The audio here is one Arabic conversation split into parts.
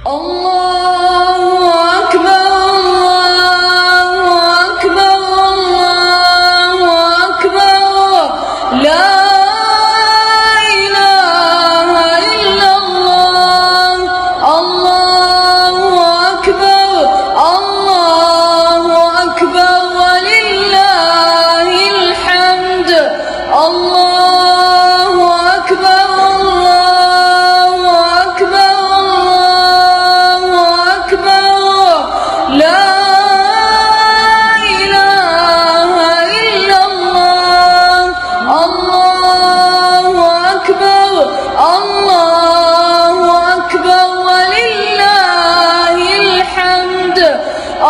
الله أكبر الله أكبر الله أكبر لا إله إلا الله الله أكبر ولله الحمد الله أكبر الله أكبر الله أكبر لا إله إلا الله الله أكبر ولله الحمد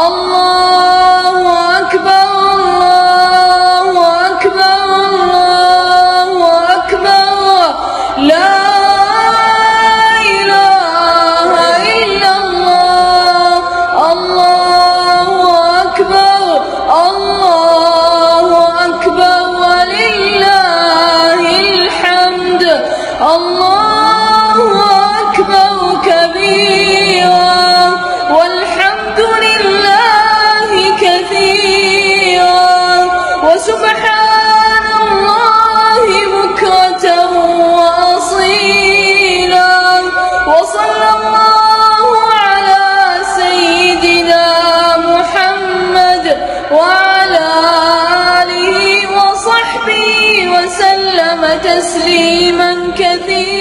الله أكبر الله أكبر الله أكبر لا إله إلا الله الله أكبر ولله الحمد الله أكبر كبيرا والحمد لله كثيرا وسبحان الله بكرة وأصيلا وصلى الله على سيدنا محمد وعلى آله وصحبه وسلم تسليما كثيرا.